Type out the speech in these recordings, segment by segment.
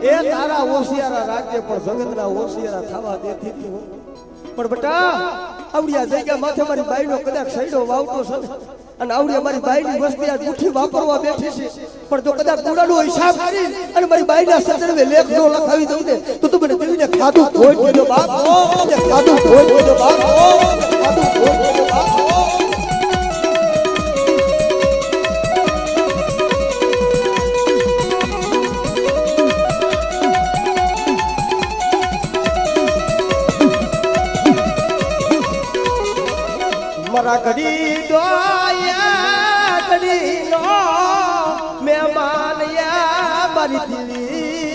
એ તારા ઓશિયારા રાખજે પણ જગતના ઓશિયારા થવા દેતી હતી પણ બેટા આવડિયા જગ્યા માથે મારી બાઈનો કદાચ સૈડો વાવતો છે અને આવડિયા મારી બાઈની વસ્તી આ મુઠ્ઠી વાપરવા બેઠી છે પણ જો કદાચ કુડાનો હિસાબ કરી અને મારી બાઈના સંદર્ભે લેખ નો લખાવી દઉં ને તો તું મને દેવીને ખાધું ધોઈ દેજો બાપ ખાધું ધોઈ દેજો બાપ ખાધું ધોઈ દેજો બાપ મરા ઘડી દોયા ઘડી નો મહેમાન યા મારી દિલી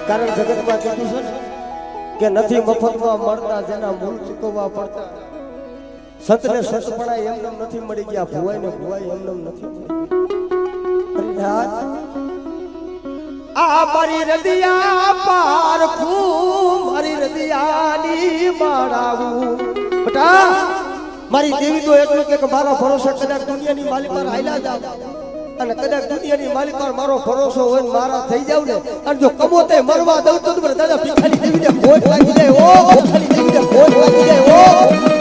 કારણ જગતમાં કીધું છે કે નથી મફતમાં મળતા જેના મૂળ ચૂકવવા પડતા સંતને સંતપણા એમને નથી મળી ગયા ભુવાઈને ભુવાઈ એમને નથી મળી આ મારી રદિયા પારખું મારી રદિયાની માળાવું મારી દેવી તો એટલું કે મારા ભરોસે કદાચ દુનિયાની માલિક પર હાલ્યા જાવ અને કદાચ દુનિયાની માલિક પર મારો ભરોસો હોય ને મારા થઈ જાવ ને અને જો કમોતે મરવા દઉં તો તમારે દાદા ભીખાની દેવીને ભોજ લાગી જાય ઓ ભીખાની દેવીને ભોજ લાગી જાય ઓ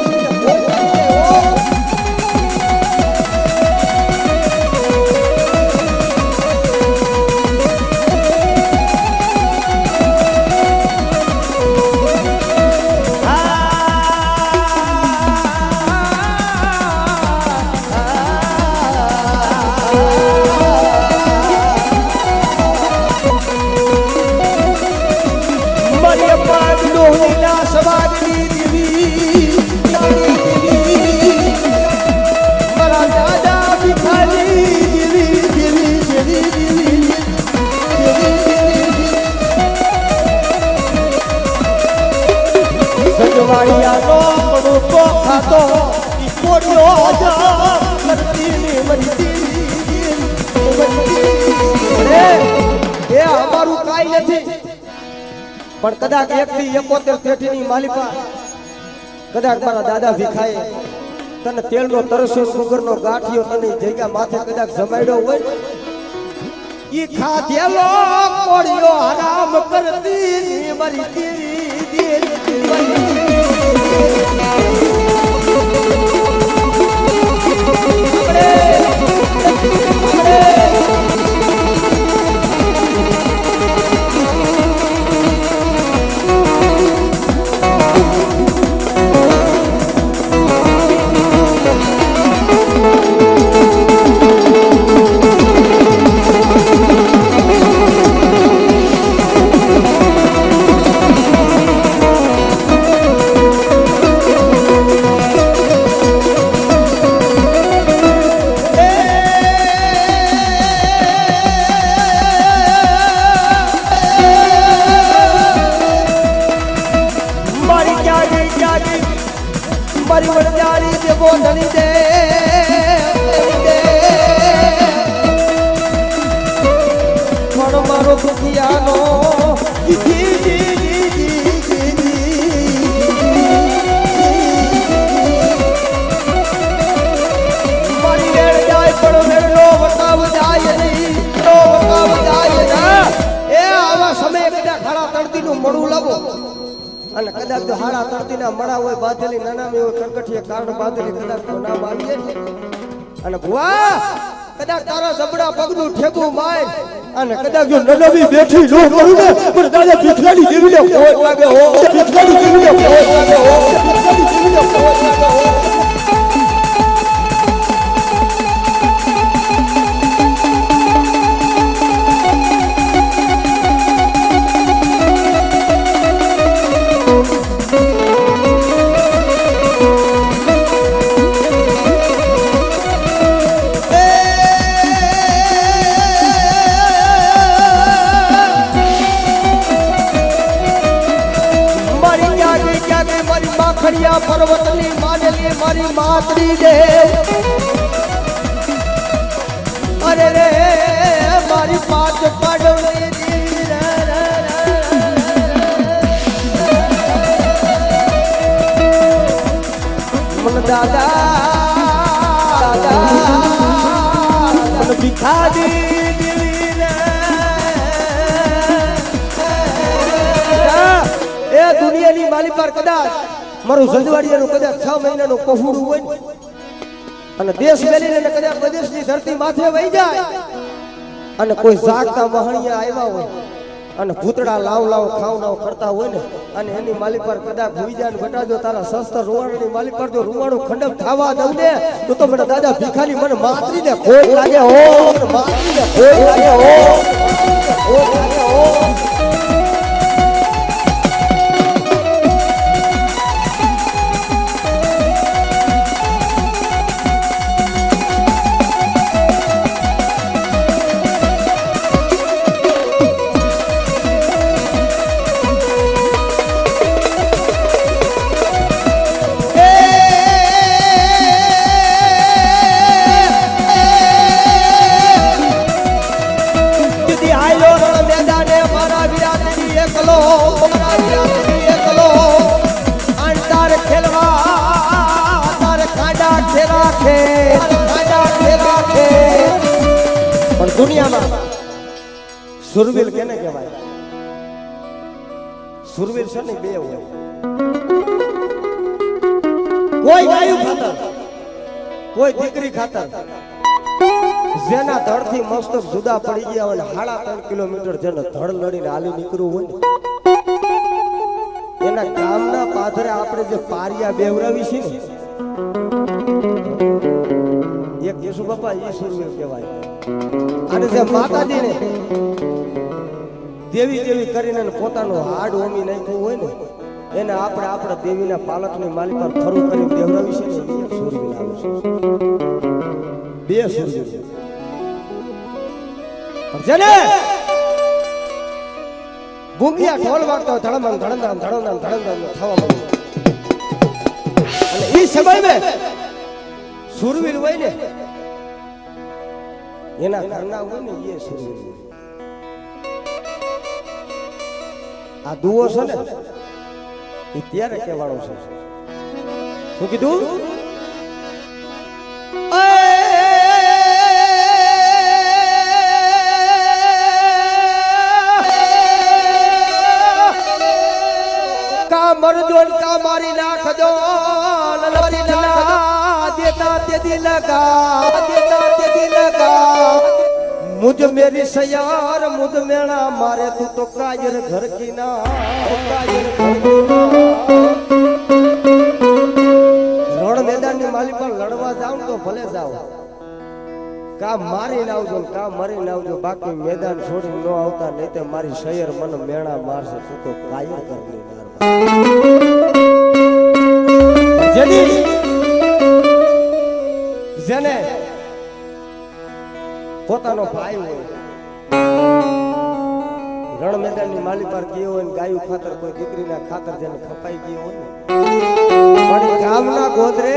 પણ કદાચ 1 થી 71 પેઢીની માલિકા કદાચ મારા દાદા ભીખાએ તને તેલનો તરસ્યો સુગરનો ગાંઠિયો તને જગ્યા માથે કદાચ જમાડ્યો હોય ઈ ખાધેલો કોળિયો હરામ કરતી મારી અને કદાચ હાડા તરતીના મળા હોય બાંધેલી નાનામી હોય કરકઠીએ કારણ બાંધેલી કદાચ નામ આવીએ અને ભુવા કદાચ તારા જબડા પગનું ઠેકું માય અને કદાચ જો નનવી બેઠી નો કરું ને પણ દાદા ભીખલાની દેવીને કોઈ લાગે હો ભીખલાની દેવીને કોઈ લાગે હો ભીખલાની દેવીને કોઈ લાગે હો પર્વતની માનેલી મારી માતરી દે અરે રે મારી પાંચ પાડોળી મન દાદા મન ભિખારી દુનિયાની માલી પર કદાચ મારું સંજવાડિયાનું કદાચ 6 મહિનાનું પહોળું હોય ને અને દેશ મેલીને કદાચ પ્રદેશની ધરતી માથે વહી જાય અને કોઈ જાગતા મહણિયા આવ્યા હોય અને ભૂતડા લાવ ખાવ કરતા હોય ને અને એની માલી પર કદાચ ભૂઈ જાય ને બટાજો તારા સસ્તા રૂવાણાની માલી પર જો રૂવાણું ખંડક ખાવા દઉં ને તો મને દાદા ભીખાની મને માતરીને ખોટ લાગે હો માતરીને ખોટ લાગે હો ખોટ લાગે હો દુનિયામાં સુરવીર કેને કહેવાય? સુરવીર છે ને બે હોય, કોઈ ગાયું ખાતર, કોઈ દીકરી ખાતર, જેના ધડથી મસ્તક જુદા પડી ગયા હોય 3.5 કિલોમીટર જેને ધડ લડીને હાલી નીકળવું હોય ને એના ગામના પાથરે આપણે જે પારિયા બેવરાવી છે ને એક યેસુ બાપા એ સુરવીર કહેવાય. અને જે માતાજીને દેવી કરીને પોતાનું હાડ ઓમી નાખ્યું હોય ને એને આપણે આપણા દેવીના પાલકની માલી પર ફરું કરી દેવરાવી છે ને એક સુરવીર આવે છે. બે સુરવીર જેને ભૂંગિયા ઢોલ વાગતા હોય ધડમમ ધડમમ ધડમમ ધડમમ થવા માંડે અને એ સમયમાં સુરવીર હોય ને એના ઘરના હોય ને એ સુરવીર. આ દુઓ છે ને એ ત્યારે કહેવાનો છે. શું કીધું? કા મરદો કા મારી નાખજો નલરી ના દેતા તે દિલ કા દેતા તે દિલ કા मुझ मेरी सयार मुझ मेरा मारे तू तो कायर घर की ना कायर रण मैदान ની માલી પર લડવા જાવ તો ભલે જાવ કા મારી લાવજો કા મરી લાવજો બાકી મેદાન છોડી ન આવતા નહીં તે મારી શહેર મન મેણા મારશે તું તો કાયર કરની જેની જેને પોતાનો ભાઈ હોય રણ મેદાનની માલી પર ગયો હોય ને ગાયું ખાતર કોઈ દીકરીના ખાતર જેને ખપાઈ ગયો હોય પણ ગામના ગોદરે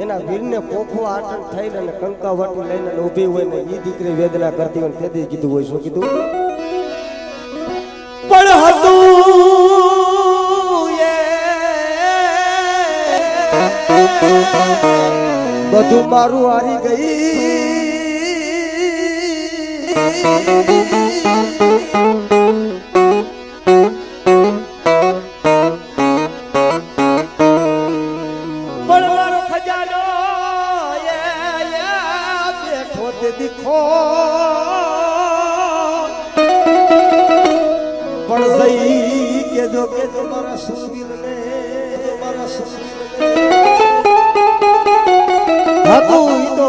એના વીરને પોખો આટણ થઈને અને કંકાવટી લઈને ઊભી હોય ને એ દીકરી વેદના કરતી હોય તેથી કીધું હોય. શું કીધું? પણ હતું બધું મારું હારી ગઈ પણ મારો ખજાનો બેઠો તે દીખો પણ સહી કેજો મારા સુરવીર ને મારા સુરવીર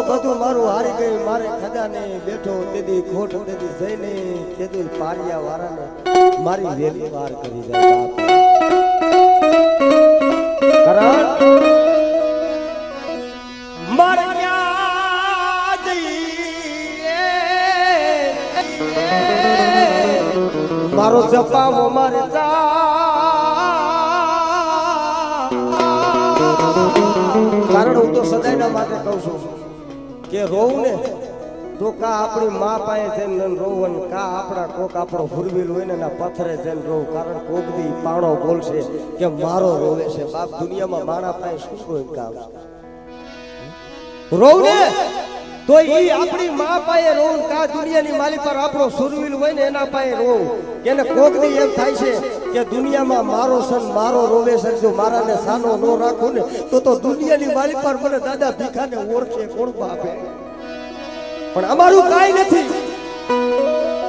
બધું મારું હારી ગયું મારે ખજાને બેઠો તેદી ખોટ તેદી જઈને તેદી પારિયા વાળાને મારી વેલી વાર કરી જાય કારણ મારે ક્યાં જઈએ મારો જપાવો મારે કારણ હું તો સદાયના માટે કહું છું કે રોવું ને તો કા આપણી મા પાસે જઈને રોવું કા આપણા કોક આપણો ફૂરવીલ હોય ને એના પથ્થરે જઈને રોવું કારણ કોક દી પાણો બોલશે કે મારો રોવે છે. બાપ દુનિયામાં માણા પાસે શું રોઈ કામ રોવું ને તો ઈ આપણી માં પાયે રોવું કા દુનિયાની માલી પર આપણો સુરવીર હોય ને એના પાયે રોવું એને કોકની એમ થાય છે કે દુનિયામાં મારો સન મારો રોવે છે જો મારાને સાનો નો રાખું ને તો દુનિયાની માલી પર મને દાદા ભીખાને ઓળખે કોણ બાપે પણ અમારું કાઈ નથી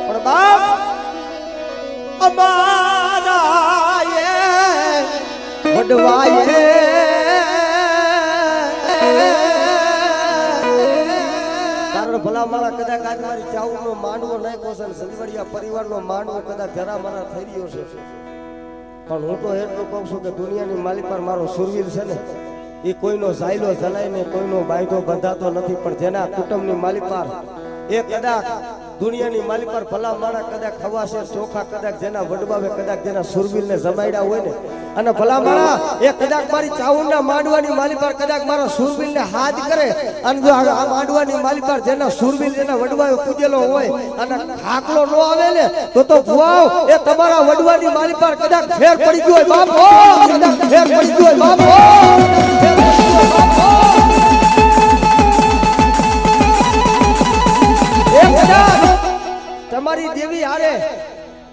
પણ બાપ અમારા વડવાએ કારણ ભલા મારા કદાચ આજ મારી ચાઉનો માંડવો નહીં કોશન સંગવડિયા પરિવારનો માંડવો કદાચ જરા મારા થઈ રહ્યો છે પણ હું તો એટલું કહું છું કે દુનિયાની માલિક પર મારો સુરવીર છે ને એ કોઈનો ઝાયલો જલાય ને કોઈનો બાયધો બંધાતો નથી પણ જેના કુટુંબની માલિક પર એ કદાચ દુનિયાની માલિક પર ભલા માણા કદાચ ખવાશે ચોખા કદાચ જેના વડબાવે કદાચ જેના સુરવીરને જમાડ્યા હોય ને અને ભલા માણા એ કદાચ મારી ચાઉંડના માંડવાની માલિક પર કદાચ મારા સુરવીરને હાથ કરે અને જો આ માંડવાની માલિક પર જેના સુરવીર જેના વડવાવે પૂજેલો હોય અને ખાકલો નો આવે ને તો ભુવાઓ એ તમારા વડવાની માલિક પર કદાચ ફેર પડી ગયો હોય બાપો કદાચ ફેર પડી ગયો હોય બાપો તમારી દેવી હારે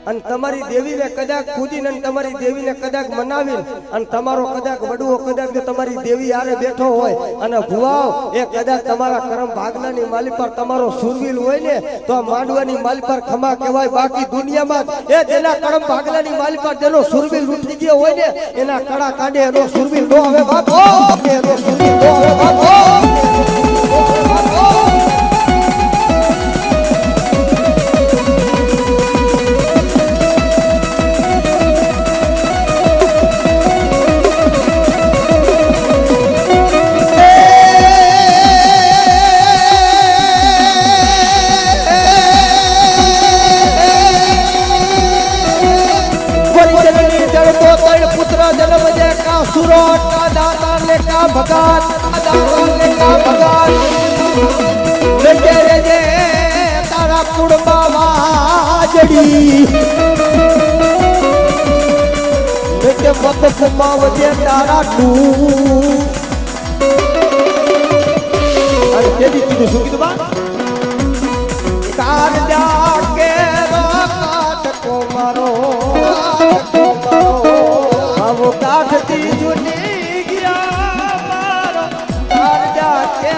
અને તમારી દેવીને કદાચ પૂજીને તમારી દેવીને કદાચ મનાવી અને તમારો કદાચ વડવો કદાચ તમારી દેવી હારે બેઠો હોય અને ભુવાઓ એ કદાચ તમારા કરમ ભાગનાની માલી પર તમારો સુરવીર હોય ને તો આ માંડવાની માલી પર ખમા કહેવાય બાકી દુનિયામાં એ જેના કરમ ભાગનાની માલી પર જેનો સુરવીર ઉઠી ગયો હોય ને એના કડા કાઢે એનો સુરવીર નો આવે બાપો એનો સુરવીર નો આવે બાપો सुरोट का दाता ने का भगत दाता ने का भगत बेटे रे जे तारा कुड़बा वाजड़ी बेटे मत कुमा वजे तारा टू अरे तेरी तू सुन की बात कार जाके रात को मारो वो काटती जुटी गया मारो घर जाके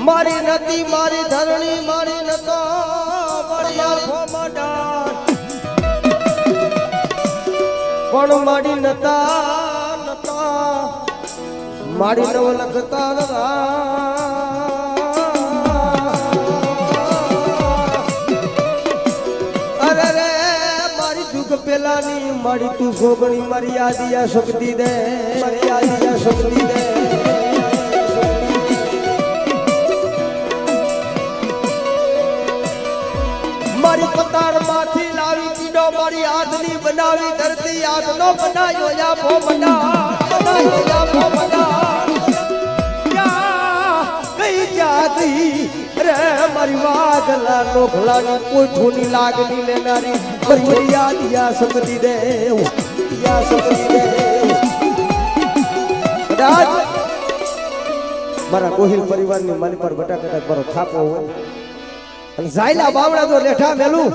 मारी नदी मारी धरणी मारी नतो मारी आंखों मडा पण माड़ी नता नता माड़ी नव लगता अरे रे मारी जुग पेलानी माड़ी तू सोगणी मारी आदिया शक्ति दे मारी आदिया शक्ति दे मारी पतार माथी लावी कीडो मारी आदनी बनावी धरती आदनो बनायो या भो बनायो या भो बना क्या कई जाती रे मारी वागला नो भलानी कोई ठोनी लागनी लेनारी मारी आदिया शक्ति दे या शक्ति दे राज मारा गोहिल परिवाરની માલી પર બટા કદાચ મારો થાપો હોય અને ઝાયલા બાવડા જો લેઠા મેલું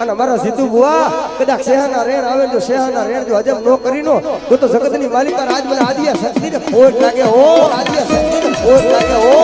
અને મારા સીધુ બુઆ કદાચ શેહાના રેણ આવે જો શેહાના રેણ જો હજમ નો કરીનો તો જગતની માલિક આજ મને આદિયા શક્તિ ને ખોટ લાગે હો આદિયા શક્તિ ને ખોટ લાગે હો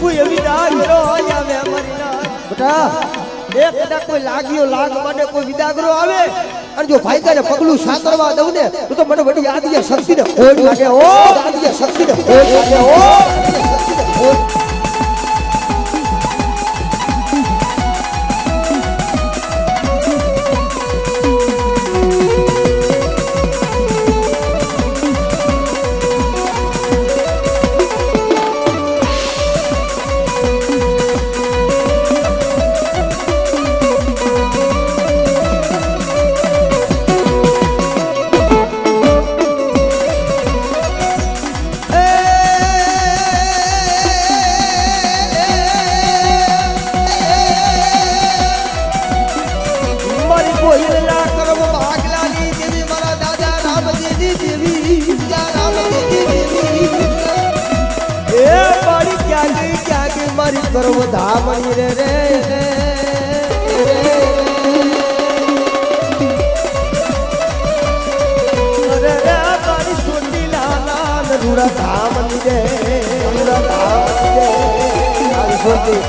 કોઈ વિરાજ રો આવે મરના બેટા એક કદાચ કોઈ લાગ્યો લાગ માટે કોઈ વિદાગરો આવે અને જો ભાઈકાને પગલું સાતરવા દઉં ને તો મને વડી આદિય શક્તિને ખોટ લાગે ઓ આદિય શક્તિને ખોટ લાગે ઓ શક્તિને ખોટ કરવ ધામણી રે રે રે રે તારી સુંડી લાલા રૂડા ધામણી રે રૂડા ધામણી રે તારી સુંડી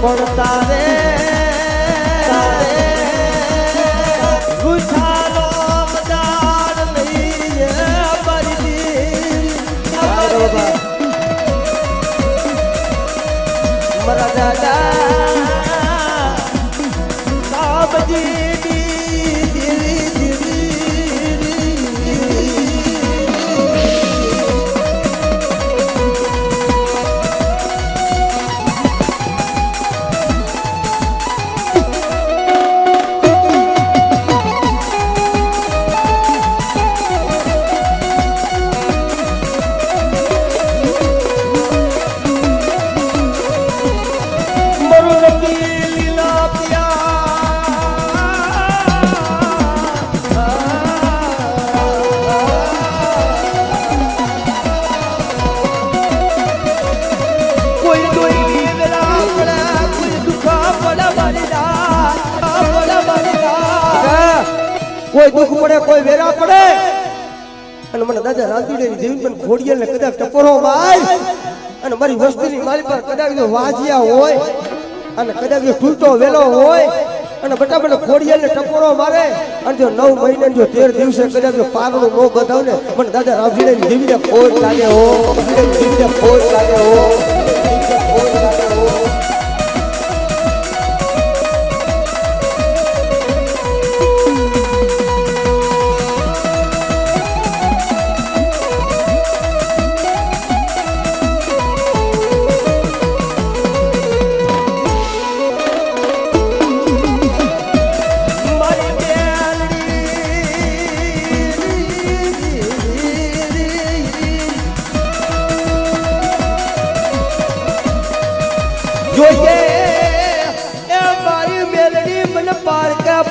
પણ તારે ગુસાનો મદાર નહીં મારા દાદા સાબજી કોઈ દુઃખ પડે કોઈ વેરા પડે અને મને દાદા રાંધીડેની દેવી પણ ખોડિયાને કદાચ ટપોરો માય અને મારી વસ્તીની મારી પર કદાચ જો વાજિયા હોય અને કદાચ જો ઠૂલતો વેલો હોય અને બટા મને ખોડિયાને ટપોરો મારે અને જો 9 મહિને જો 13 દિવસે કદાચ જો પારણું નો ગધાવ ને મને દાદા રાંધીડેની દેવીને ખોટ લાગે હો દેવીને ખોટ લાગે હો ખોટ લાગે હો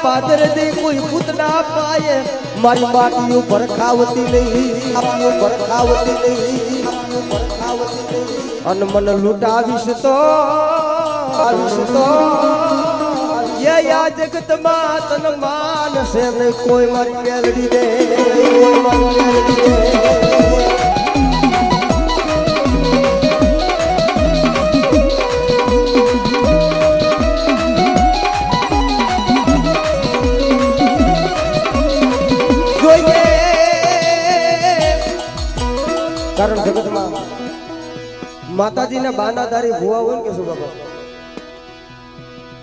પાદર દે કોઈ પૂત ના પાયે મારી માટી ઉપર ખાવતી નહીં આપની ઉપર ખાવતી નહીં આપની ઉપર ખાવતી નહીં અન મન લૂટાવીશ તો યા જગત માં તન માનસે નહીં કોઈ મારી મેલડી દે કોઈ મારી મેલડી દે કારણ જગતમાં માતાજીના બાનાધારી ભુવા હોય કે શું બાબા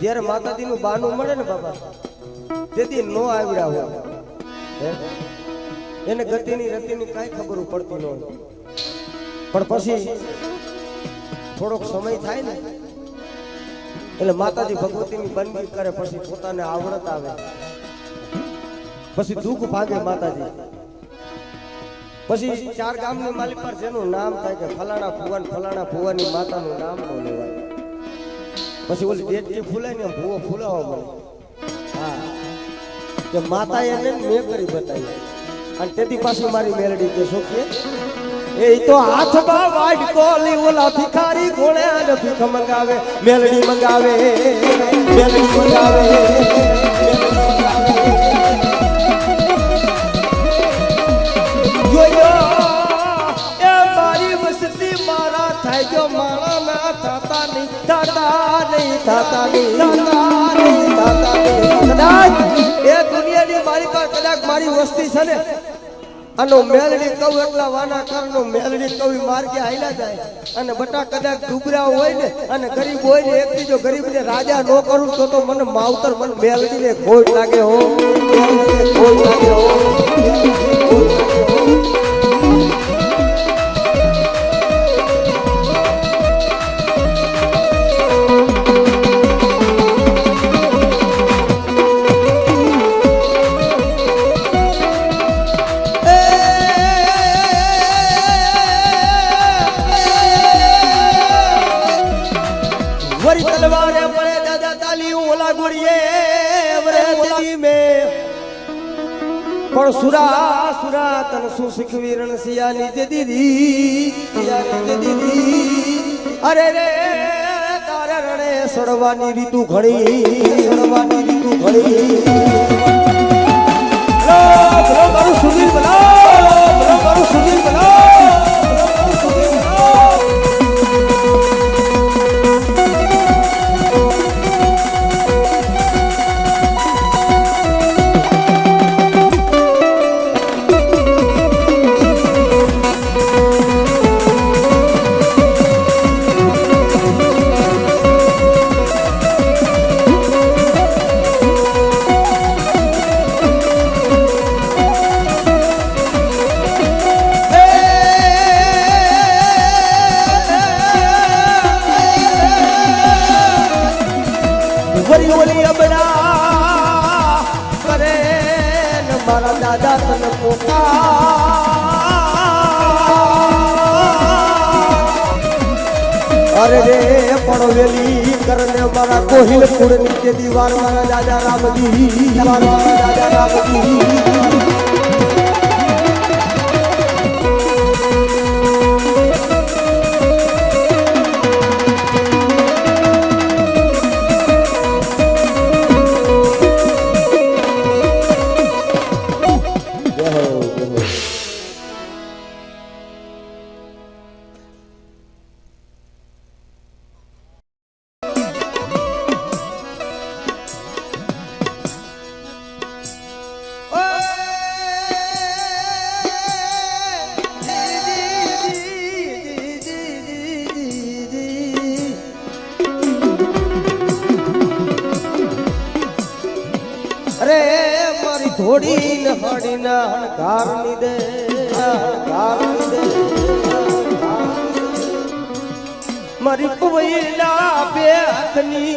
જ્યારે માતાજીનું બાનું મળે ને બાબા તેથી નો આવડ્યા હોય એને ગતિની રતિની કાંઈ ખબર પડતી ન હોય પણ પછી થોડોક સમય થાય ને એટલે માતાજી ભગવતીની બંદગી કરે પછી પોતાને આવડત આવે પછી દુઃખ ભાગે માતાજી પછી 4 ગામની માલિક પર જેનું નામ થાય કે ફલાણા ફુવાની માતાનું નામ ન લેવાય પછી ઓલી ડેટકી ફૂલાય ને ભૂવો ફૂલાવા મળે. હા કે માતા એને મેં કરી બતાવી અને તેથી પાછી મારી મેલડી કે શું કે એ તો હાથમાં વાડકો લી ઓલા ભિખારી કોણે અને ભીખ મંગાવે મેલડી મંગાવે મેલડી મંગાવે. મારા ના થતા નહીં થતા નહીં થતા નહીં કદાચ એ દુનિયાની મારી પર કદાચ મારી વસ્તી છે ને આનો મેલડી કહું એટલા વાના કરનો મેલડી કહું માર્ગે હાલ્યા જાય અને બટા કદાચ ડુબરા હોય ને અને ગરીબ હોય ને એકથી જો ગરીબને રાજા ન કરું તો મને માવતર મને મેલડીને ખોટ લાગે હો મેલડીને ખોટ લાગે હો. પણ સુરા સુરા તન શું શીખવી રણસિયાની જે દીદી અરે રે તારે રણે સડવાની રીતુ ઘણી સડવાની રીતુ ઘણી. બરોબર સુધીર બનાવો બરોબર સુધીર બનાવો. મારા દાદા તને અરે રે પડવેલી કરને મારા કોહિલ કુળ નીચે દીવાર મારા દાદા રામજી મારા દાદા રામજી. અરે મારી ઘોડી ને હડી ના હણકાર દે મારી પવૈલા બે હાથની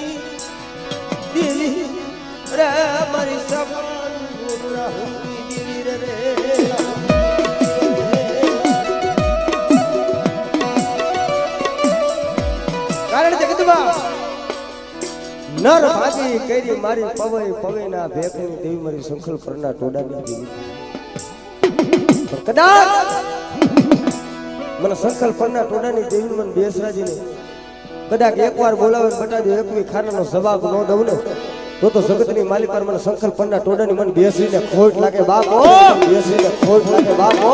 દીવી રે મારી સપન દીવી રે કારણ જગતમાં નર ભાગી કરી મારી પવઈ પવઈના ભેખની દેવી મારી સંખલ પરના ટોડાની દેવી. પણ કદાચ મને સંખલ પરના ટોડાની દેવી મને બેસરાજીને કદાચ એકવાર બોલાવે બટાડી એકવી ખાનાનો જવાબ ન દઉં ને તો જગતની માલિક પર મને સંખલ પરના ટોડાની મને બેસરીને ખોટ લાગે બાપો બેસરીને ખોટ લાગે બાપો.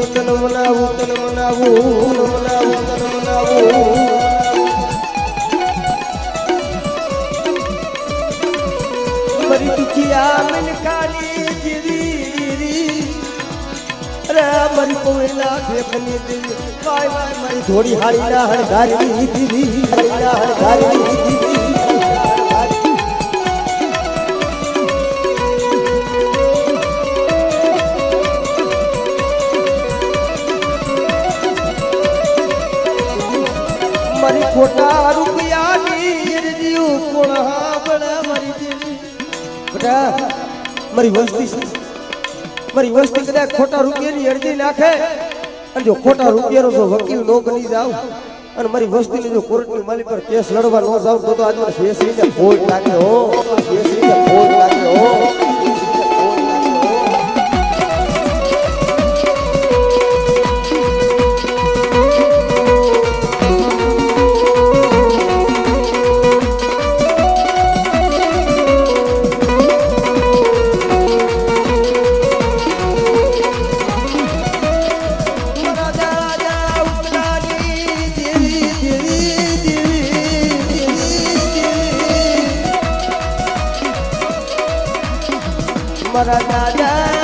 તન મનાવું તન મનાવું તન મનાવું તન મનાવું મરી દુખિયા મન કાલી જીરી રે મારી પોઈલા દેખની દેવી વાય વાય મારી ધોળી હાડીના હણગારી દીધી હાડીના હણગારી દીધી મારી ખોટા રૂપિયાની જીવ કોળા બળા મારી દેવી બેટા મારી વસ્તી કદાચ ખોટા રૂપિયાની અરજી નાખે અને જો ખોટા રૂપિયાનો જો વકીલ નો બની જાવ અને મારી વસ્તીને જો કોર્ટની માલી પર કેસ લડવા ન જાવ તો આજે શેષરીને ફોડ લાગે હો શેષરીને ફોડ લાગે હો મારા દાદા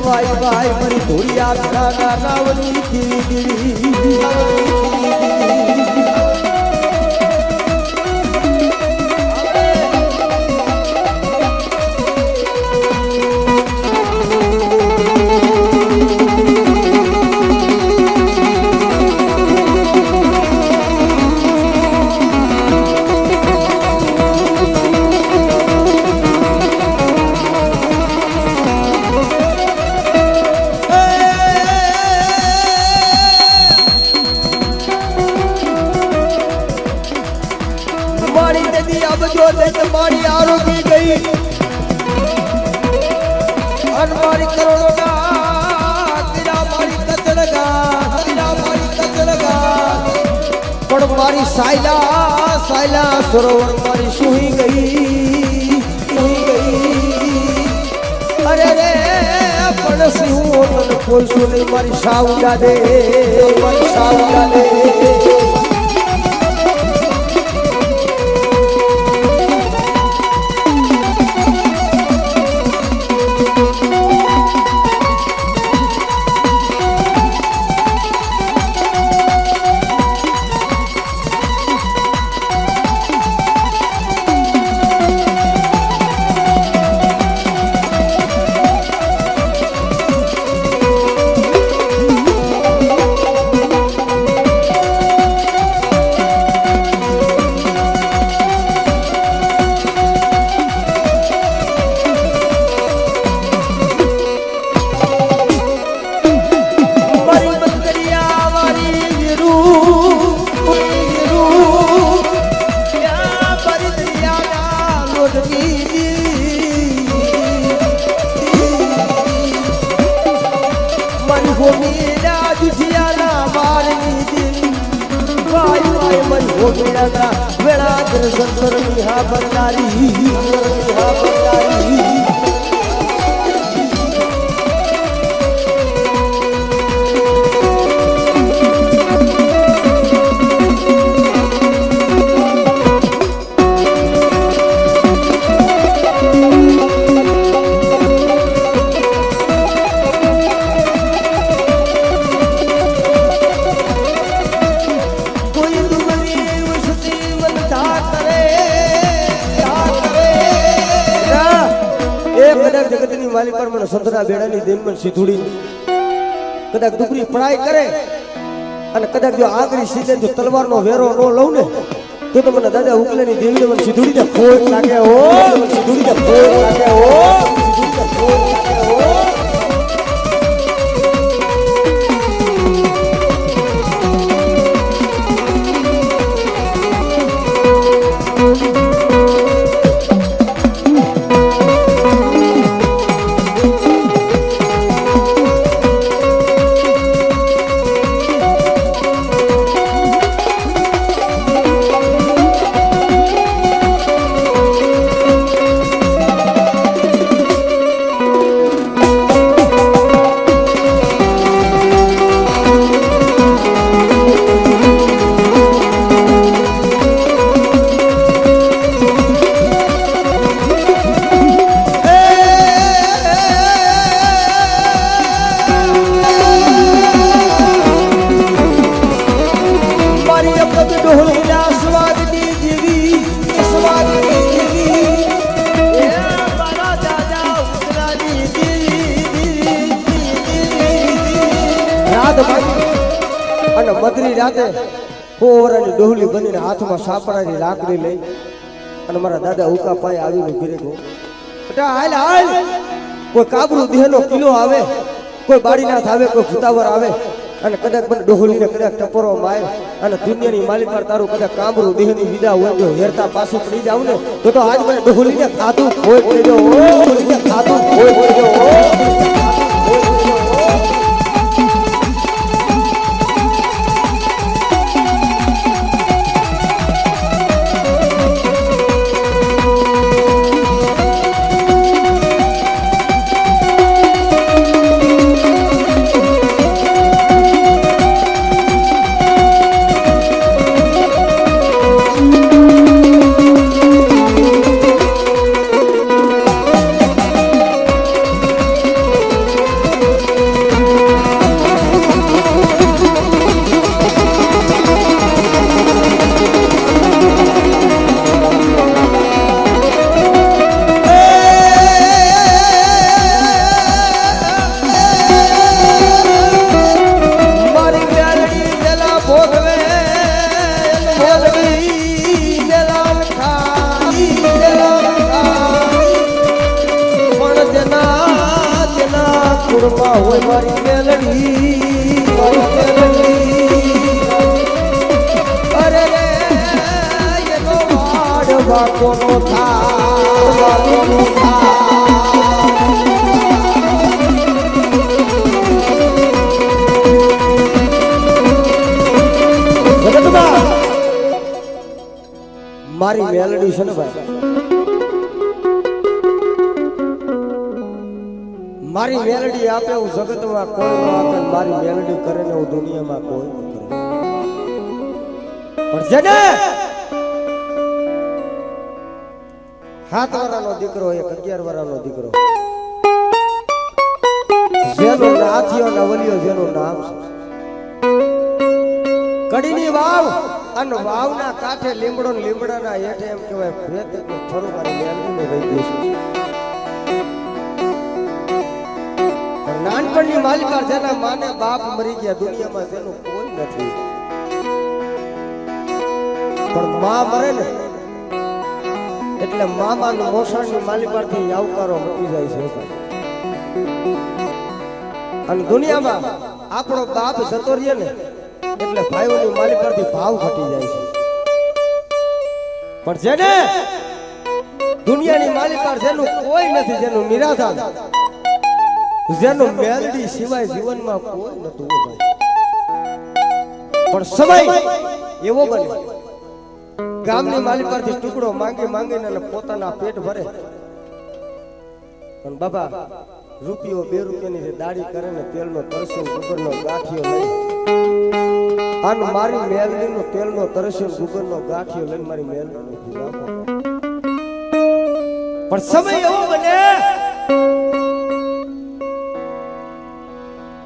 વાય વાય મારી ધોળિયા રાવણી દેવી મારી આરોગી ગઈ મારી કરોડોના તીરા મારી કચડગા પણ મારી સાયલા સરોવર મારી સુહી ગઈ અરે રે પણ સિંહું મને પોલશું નહીં મારી સાવડા દે વેળા દર્શન હા બરનારી જગતની માલી પર મને સંતરા બેડાની દેમન સીધુડી કદાચ દુકરી પડાઈ કરે અને કદાચ જો આગરી સીધે જો તલવારનો વેરો નો લઉં ને તો મને દાદા ઉકલેની દેવીને મને સીધુડી દે ખોટ લાગે હો સીધુડી દે ખોટ લાગે હો સીધુડી દે ખોટ લાગે હો ડોહલીના સ્વાદની દેવી સ્વાદની દેવી એ મારા દાદા ઉતરાની રાત ભાઈ અને મધરી રાતે કોવરાની ડોહલી બનીને હાથમાં સાપરાની લાકડી લઈ અને મારા દાદા ઉકા પાય આવીને ઘરે ગયો બેટા હાલ હાલ કોઈ કાબરું દેહનો કિલો આવે કોઈ બાડીનાથ આવે કોઈ ભૂતાવર આવે અને કદાચ મને ડોહલીને કદાચ ટપરો માર અને દુનિયાની માલિક પર તારું કદાચ કાબરું દેહની વિદા હોય જો હેરતા પાછું પડી જાવ ને તો આજ મને ડોહલીને ખાધું હોય પડ્યો ડોહલીને ખાધું હોય પડ્યો હોય મારી મેલડી અરે રે એનો વાડ વાકોનો વાકોનો મારી મેલડી છે ને ભાઈ મારી મેલડી આપે હું જગતમાં કોઈ ન આપે મારી મેલડી કરે ને હું દુનિયામાં કોઈ ન કરે પણ જેને 7 વર્ષનો દીકરો એક 11 વર્ષનો દીકરો જેનો નાથિયો ને વલિયો જેનું નામ છે કડીની વાવ અને વાવના કાંઠે લીમડો ને લીમડાના હેઠે એમ કહેવાય ભેત કે થોડું મારી મેલડીનું રહી ગયું છે નાનપણની માલિકા જેના માને બાપ મરી ગયા દુનિયામાં જેનું કોઈ નથી પણ માં મરે ને એટલે મામાનું મોસાળની માલિકાથી આવકારો મટી જાય છે અને દુનિયામાં આપણો બાપ જતો રહે ને એટલે ભાઈઓની માલિકાથી ભાવ ઘટી જાય છે પણ જેને દુનિયાની માલિકા જેનું કોઈ નથી જેનું નિરાધાર જેનું મેલડી સિવાય જીવનમાં કોઈ નતું પણ સમય એવો બને ગામની માલિકાથી ટુકડો માંગી માંગીને પોતાના પેટ ભરે પણ બાબા રૂપિયો 2 રૂપિયાની દાડી કરે ને તેલનો તરસ્યો ગુગરનો ગાંઠિયો લઈ અને મારી મેલડીનો તેલનો તરસ્યો ગુગરનો ગાંઠિયો લઈને મારી મેલડીને ખીલાવો પણ સમય એવો બને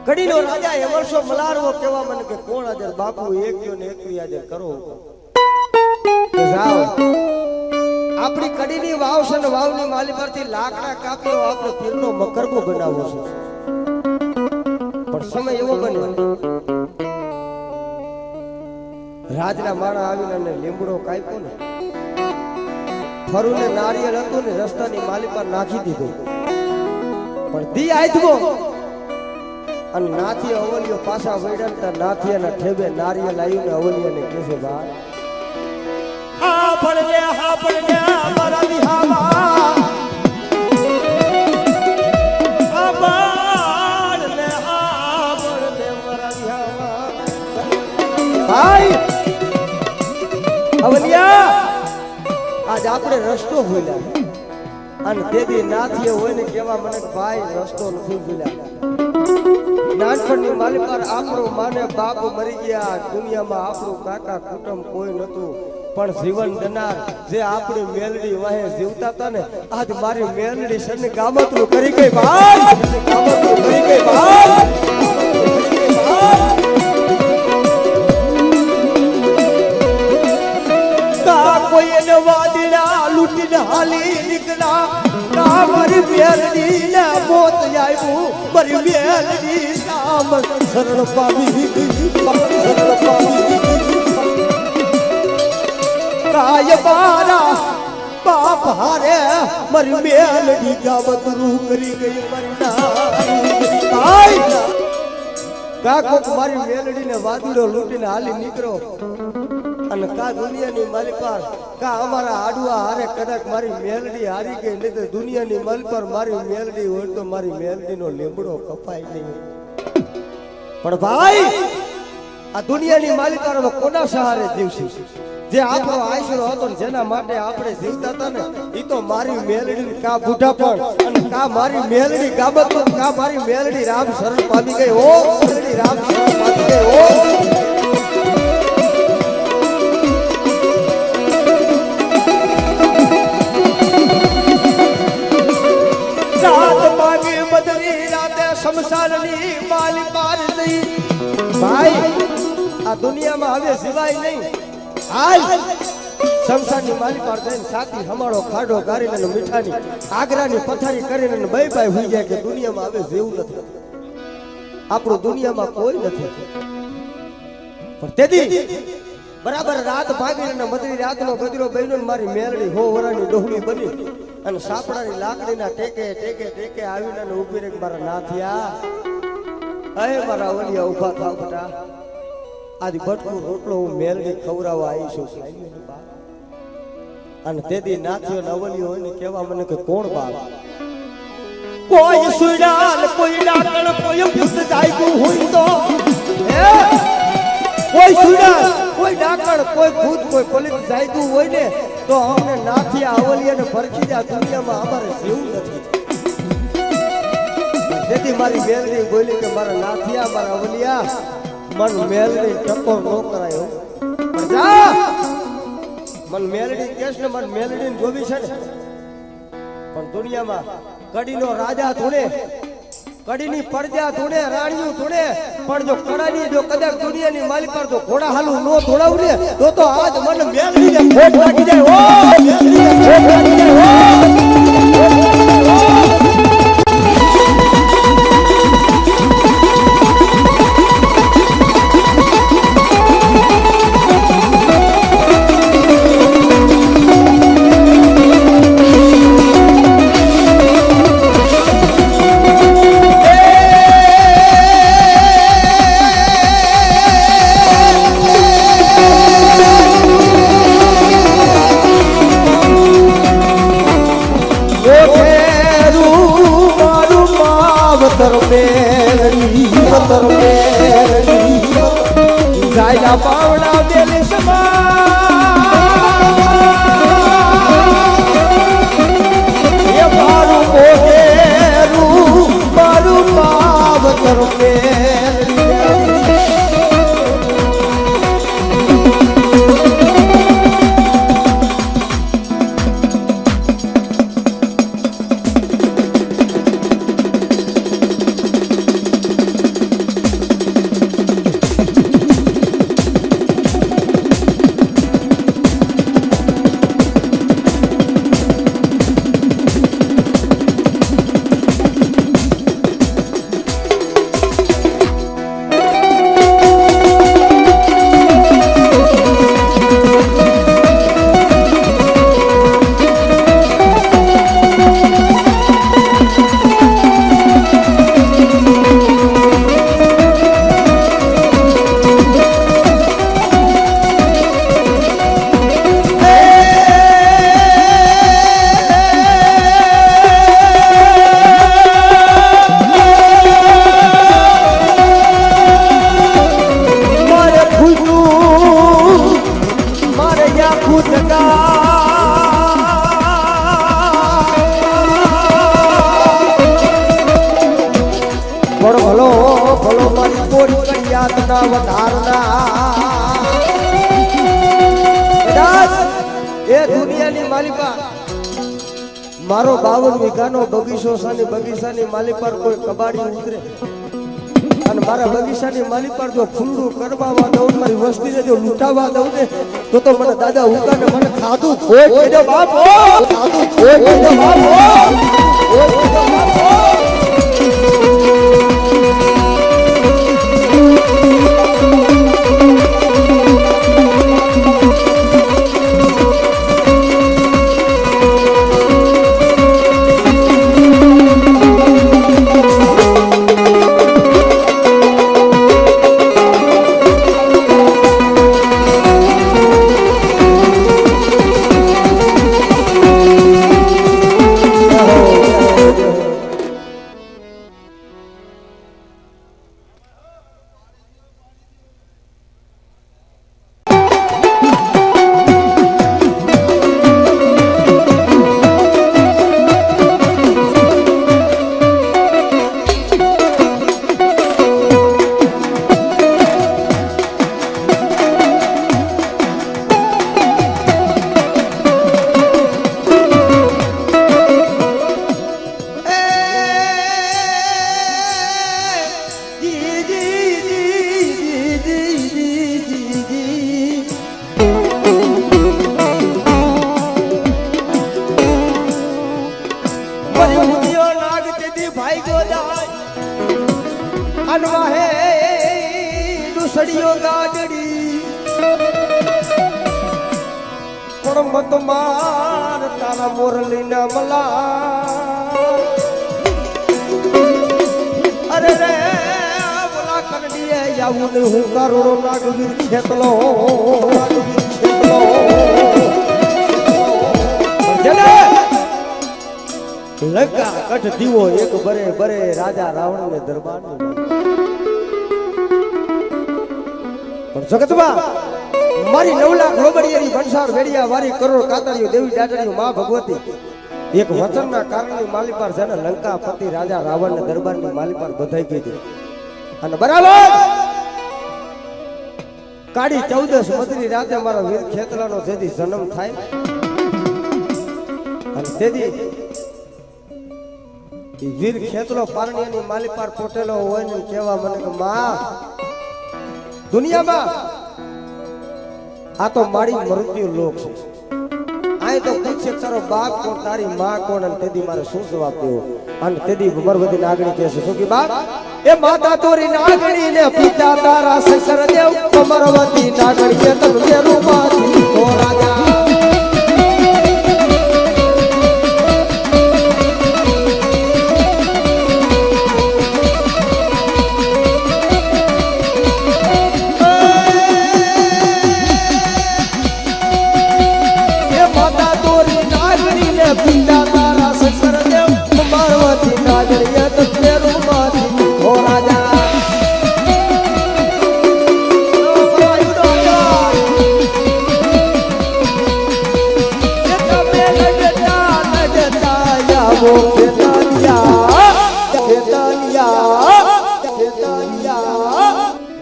કડીનો રાજા એ વર્ષો મલારવો કેવા મને કે કોણ હાજર બાપુ એક ગયો ને એક હાજર કરો કે જાઓ આપણી કડીની વાવ છે ને વાવની માલી પરથી લાકડા કાપ્યો આપણે પીરનો મકરબો બનાવવો છે પણ સમય એવો બન્યો રાજના માણા આવીને અને લીમડો કાપ્યો ને ફરુને નારિયેળ હતું ને રસ્તાની માલી પર નાખી દીધું પણ દી આથમો અને નાથી અવલિયો પાછા વૈડતા નાથીના ઠેબે નારિયેળ આવ્યું ને અવલિયાને કહે છે ભાઈ હા પડે મારા વિહાવા ભાઈ અવલિયા આજ આપણે રસ્તો ભૂલ્યા અને દેદી નાથીએ હોય ને કેવા મને ભાઈ રસ્તો નથી ભૂલ્યા નાનપણની માલિકાર આપણો માને બાપ મરી ગયા દુનિયામાં આપણું કાકા કુટુંબ કોઈ નતું પણ જીવન દેનાર જે આપણી મેલડી વાહે જીવતા હતા ને આજ મારી મેલડી સને ગામતરું કરી ગઈ ભાઈ ગામતરું કરી ગઈ ભાઈ મેલડી નામ શરણ પામી શરણ પામી કાય મારા બાપ હારે મારી મેલડી ગાવતરું કરી ગઈ મરના કા કોક મારી મેલડીને વાદળો લૂટીને હાલી નીકળો અને કા દુનિયાની માલિપાર કા અમારા આડવા હારે કદાચ મારી મેલડી હારી ગઈ નહીં તો દુનિયાની માલિપાર મારી મેલડી હોય તો મારી મેલડીનો લીમડો કપાય નહીં પણ ભાઈ આ દુનિયાની માલિકારો કોના સહારે જીવશે જે આપણો આશરો હતો ને જેના માટે આપણે જીવતા હતા ને ઈ તો મારી મેલડી કા બુઢા પણ અને કા મારી મેલડી ગાબત કા મારી મેલડી રામ શરણ પામી ગઈ હો મેલડી રામ શરણ પામી ગઈ હો શમશાનની માલી પાર જઈ ભાઈ આ દુનિયામાં હવે સિવાય નહીં હાલ શમશાનની માલી પાર જઈને સાથી હમાડો ખાડો ગારીને મીઠાની આગ્રાની પથારી કરીને બે ભાઈ હોઈ જાય કે દુનિયામાં હવે જેવું નથી આપણું દુનિયામાં કોઈ નથી પણ તેથી બરાબર રાત ભાગીને મધરી રાતનો ગજરો બન્યો ને મારી મેલડી હો વરાની ડોહલી બની અને સાપડાની લાકડીના ટેકે ટેકે ટેકે આવીને ઊભી રહી મારા નાથિયા અહે મારા વલિયા ઊભા થાવ બેટા આજી બટકું રોટલો હું મેલડી ખવરાવવા આવી છું અને તેથી નાથિયો ને અવલિયો હોય ને કેવા મને કે કોણ બાપ કોઈ સુડાલ કોઈ ડાકણ કોઈ ભૂત જાગ્યું હોય તો કોઈ સુડાલ કોઈ ડાકણ કોઈ ભૂત કોઈ પોલીસ જાગ્યું હોય ને તો અમને નાથિયા અવલિયાને પરખી દે દુનિયામાં અમારે જીવ નથી તેથી મારી મેલડી બોલી કે મારા નાથિયા મારા અવલિયા મન મેલડી ટકોર નો કરાયો પણ જા મન મેલડી કેસ ને મન મેલડી જોવી છે ને પણ દુનિયામાં કડીનો રાજા ધૂણે કડીની પ્રજા ધૂણે રાણીઓ ધૂણે પણ જો કડાની જો કદાચ દુનિયાની માલિક પર જો ઘોડા હાલું નો ધોડાવું ને તો આજ મને મેલડીને ખોટ લાગી જાય ઓ મેલડીને ખોટ લાગી જાય પાવડા બેલી સમાર એ મારું મોઢેરું મારું પાવતર મારો 52 વીઘાનો બગીચો છે બગીચાની માલી પર કોઈ કબાડી ઉતરે અને મારા બગીચાની માલી પર જો ખુલ્લું કરવા દઉં મારી વસ્તીને જો લૂંટાવા દઉં ને તો મને દાદા ઉકાને મને ખાધું કોઈ કહી દો બાપ ખાધું કોઈ કહી દો બાપ કોઈ કહી દો બાપ મારી વાહે દુસડીઓ ગાડડી પણ મત માર તારા મોરલીના મલા અરે રે બોલા કરડીએ આવું ને હું કરોડો નાગવીર ખેતલો લંકા કઠ દીવો એક બરે બરે રાજા રાવણ ને દરબાર પણ જગતમાં મારી 9 લાખ રોબડિયાની વંશાર વેડિયા વારી કરોડ કાતરીઓ દેવી દાટણીઓ માં ભગવતી એક વચનના કારણે માલિપાર છે ને લંકા પતિ રાજા રાવણ ને દરબારની માલિપાર બધાઈ ગઈ હતી અને બરાબર કાળી 14 મધરી રાતે મારા વીર ખેતલાનો જેથી જન્મ થાય અને તેથી વીર ખેતલો પારણીયાની માલિપાર પોટેલો હોય ને કહેવા મને કે માં દુનિયામાં આ તો મારી મૃત્યુ લોક છે આ તો પૂછે તારો બાપ કોણ તારી માં કોણ અને તેદી મારે શું જવાબ દેવો અને તેદી મરવદી નાગણી કહે છે શું કે બાપ એ માતા તોરી નાગણી ને પિતા તારા શંકર દેવ મરવદી નાગણી કે તને રૂપાથી ઓ રાજા પિતા તારા શંકર દેવ પાર્વતી નાગરિયા તો તેરું માથી ઓ રાજા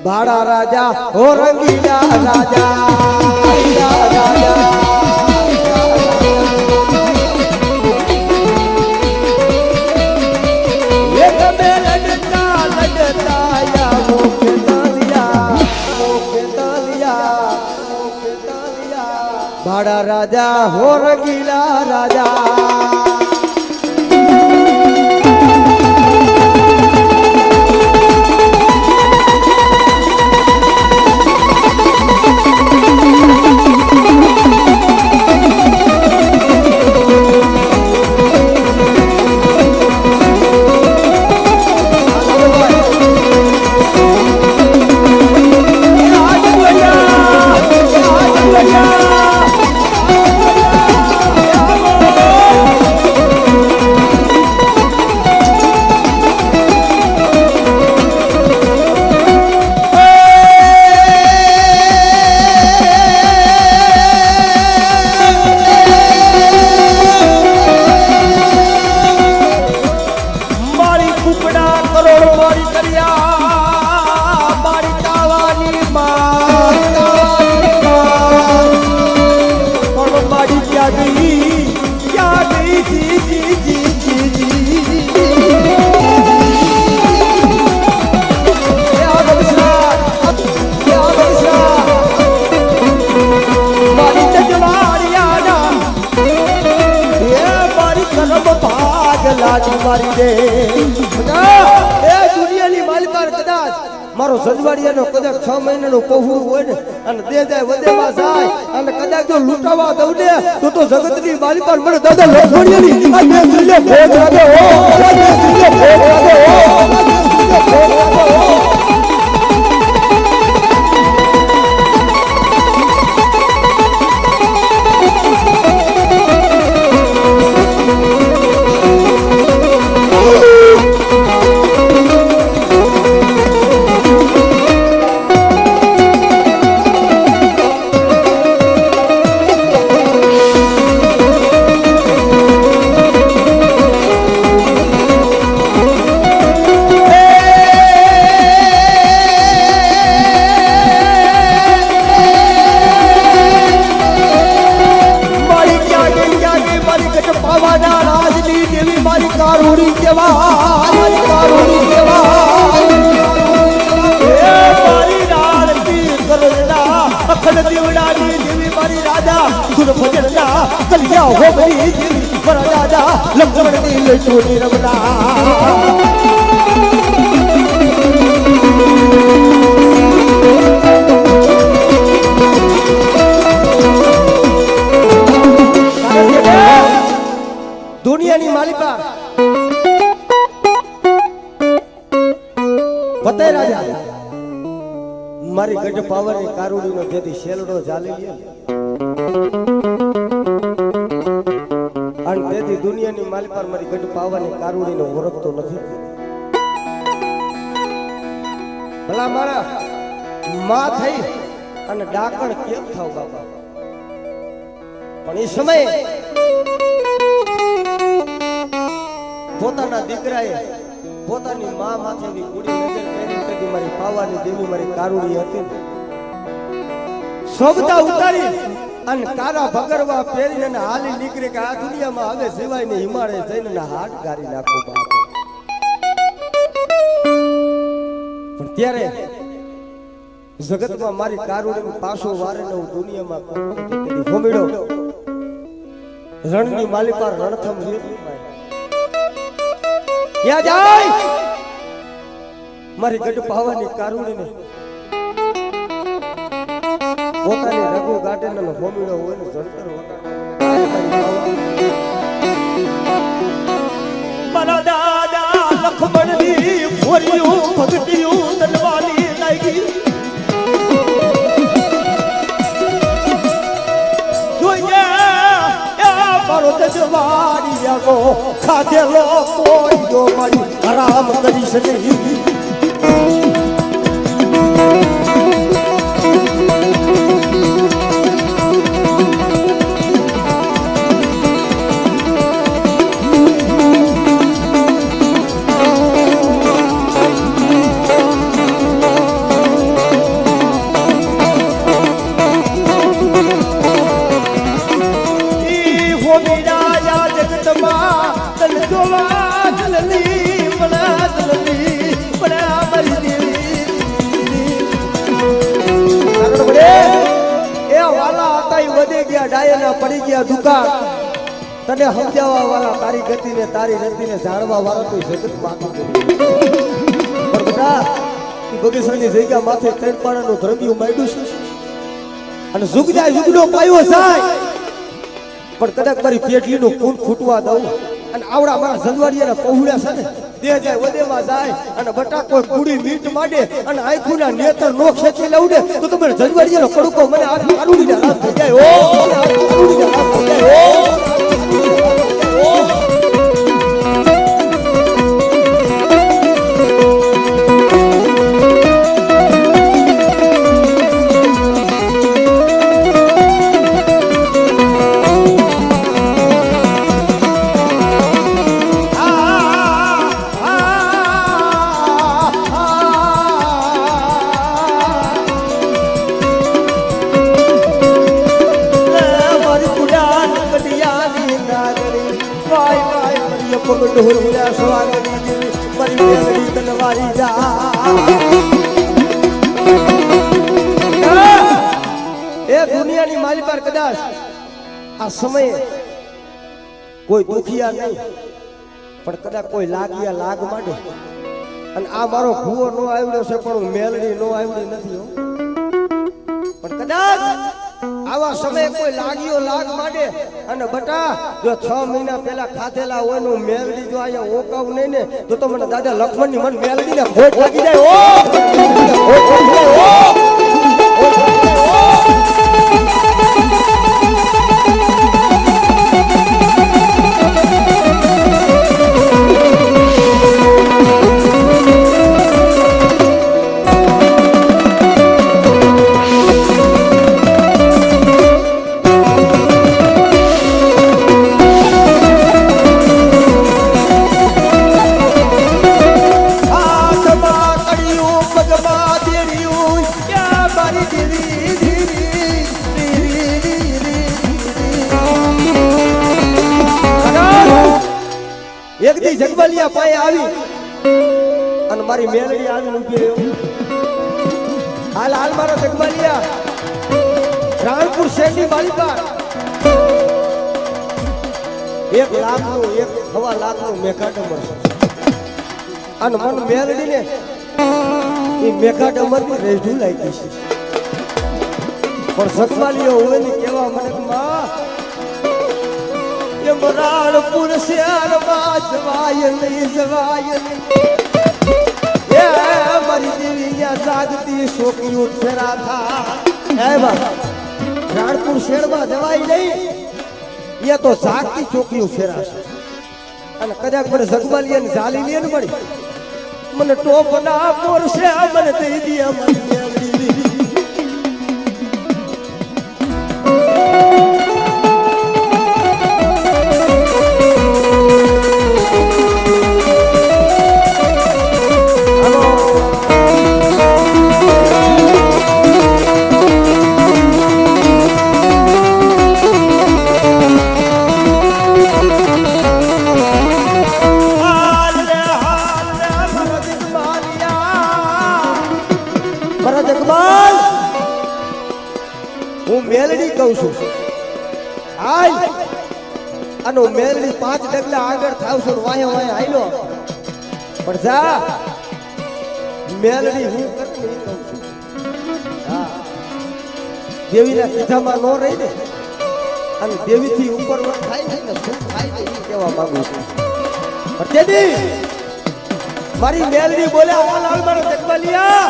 ભાડા રાજા હો રંગીલા રાજા રાજા भाड़ा राजा हो रंगीला राजा મારી દે એ દુનિયાની માલિકાર કદાચ મારો સજવાડિયાનો કદાચ 6 મહિનાનો પહોળું હોય ને અને દે જાય વધેવા જાય અને કદાચ જો લૂંટાવા દઉં ને તો જગતની માલિકાર મને દાદા લખોડિયાની આ દેશને ભોગ લાગે હો આ દેશને ભોગ લાગે હો આ દેશને ભોગ લાગે હો कलिया हो गई बड़ा दादा लंगड़ नी लचोनी रमना મારી ગઢ પાવરની કારુડીનો જેથી શેલડો ચાલી લે અને તેથી દુનિયાની માલી પર મારી ગઢ પાવરની કારુડીનો ઓળખતો નથી. ભલા મારા માં થઈ અને ડાકણ કેમ થાવ બાપા, પણ એ સમયે પોતાના દીકરાએ પોતાની માં માથેની કુડી નજર કરી તેથી મારી પાવાની દેવી મારી કારુડી હતી. શોભતા ઉતારી અને કારા ભગરવા પહેરીને અને હાલી નીકળી કે આ દુનિયામાં હવે સિવાય ને હિમાલય જઈને હાથ ગારી નાખો બાપ. પણ ત્યારે જગતમાં મારી કારુડી પાછો વારે ને હું દુનિયામાં હોમીડો રણની માલી પર રણથમ ક્યાં જાય મારી ગઢ પાવાની કારુડીને પોતાની રઘુ ગાટે ને હોમીડો હોય ને જંતર મારા દાદા લખમણની ફોરિયું ભગતિયું તલવારી લાગી જોઈએ મારો તજવારી આવો ખાધેલો કોઈ જો મારી હરામ કરીશ નહીં. પડી ગયા દુકાન તને સમજાવવા વાળા તારી ગતિને તારી રતિને જાણવા વાળા તો જગત બાકી પણ બેટા ઈ બગેશ્વરની જગ્યા માથે ત્રણ પાણાનું ધ્રમિયું માંડ્યું છે અને ઝુક જાય ઝુકનો પાયો જાય પણ કદાચ મારી પેટલીનું ખૂન ફૂટવા દઉં અને આવડા મારા જંજવાડિયાના પહોળ્યા છે ને દેહ જાય વધેવા જાય અને બટાકો કુડી મીટ માંડે અને આંખુના નેત્ર નો ખેંચી લેવડે તો તમારે જંજવાડિયાનો કડકો મને આ કારુડીના રાત થઈ જાય. ઓ કારુડીના રાત થઈ જાય. ઓ દુનિયાની માલી પર કદાચ આ સમયે કોઈ દુખિયા નહીં પણ કદાચ કોઈ લાગ્યા લાગ માંડે અને આ મારો ભૂવો નો આવ્યો છે પણ મેલડી નો આવડી નથી પણ કદાચ આવા સમયે કોઈ લાગ્યો લાગ માંડે અને બટા જો 6 મહિના પહેલા ખાધેલા હોય નું મેલડી જો આયા ઓકાવ નહીં ને તો મને દાદા લક્ષ્મણની મન મેલડીને ખોટ લાગી જાય. ઓ ખોટ લાગી જાય. એક દી જગબલિયા પાએ આવી અને મારી મેલડી આવીને ઊભી રહ્યો. હાલ હાલ મારો જગબલિયા રાણપુર શેરની બાલિકા 1 લાખનું 1.25 લાખનું મેઘાડમર અને મન મેલડીને એ મેઘાડમરની રેઢું લાગી છે પણ જગબલિયો હોય ને કેવા મને માં રાણપુર શહેરમાં જવાય નહીં એ મારી દેવી અહીંયા જાગતી છોકરીઓ ફેરા થા હે બા રાણપુર શહેરમાં જવાય નહીં અહીંયા તો જાગતી છોકરીઓ ફેરા છે અને કદાચ મને જગમાલી ને ઝાલી લે ને મળી મને ટોપ ના પોરશે મને દઈ દિયા મારી મેલડી હું મેલડી કહું છું હાલ અને મેલડી 5 ડગલા આગળ થાવ છું વાહે વાહે હાલ્યો પણ જા મેલડી હું કરતી કહું છું હા દેવીના કીધામાં નો રહી ને અને દેવીથી ઉપર થાય ને શું થાય ને એ કહેવા માંગુ છું અત્યાદી મારી મેલડી બોલે ઓ લાલ મારા જગમાલિયા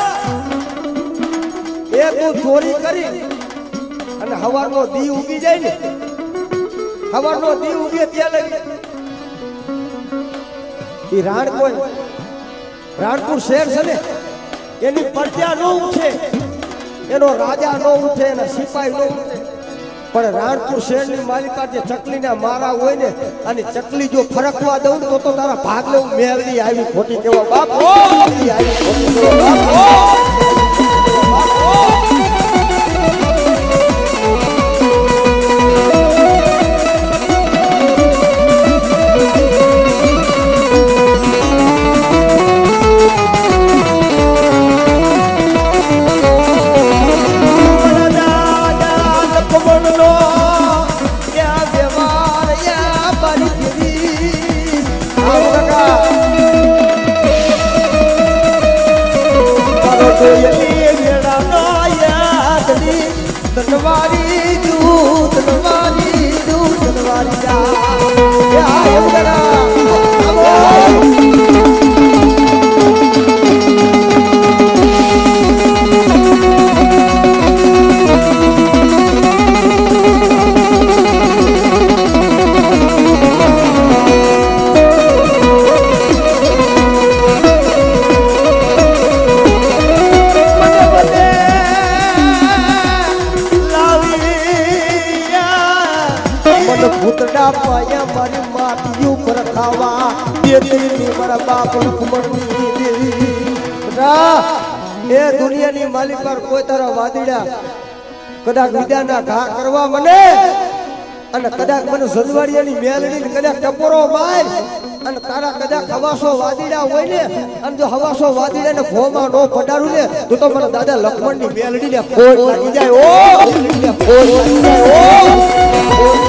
એ તું ચોરી કરી અને હવારનો દી ઉગી જાય ને હવારનો દી ઉગે ત્યાં લગી એ રાણપુર શહેર છે ને એની પ્રજા ન ઉઠે એનો રાજા ન ઉઠે એના સિપાહી ન ઉઠે પણ રાણપુર શહેરની માલિકા જે ચકલીના મારા હોય ને અને ચકલી જો ફરકવા દઉં તો તારા ભાગ લેવું મેલડી આવી ખોટી કેવા બાપ આવી ખોટી કેવા બાપ ભૂતડા પાયા મારી માટી ઉપર ખાવા દેતી મારા બાપ એ દુનિયાની માલિક પર કોઈ તારા વાદીડા કદાચ વિદ્યાના ઘા કરવા મને અને કદાચ મને સજવાડિયાની મેલડી કદાચ ટપોરો માર અને તારા કદાચ હવાસો વાદીડા હોય ને અને જો હવાસો વાદીડા ને ભોમાં નો પડારું ને તો મને દાદા લક્ષ્મણની મેલડી ને ફોડ લાગી જાય ઓ ફોડ લાગી જાય ઓ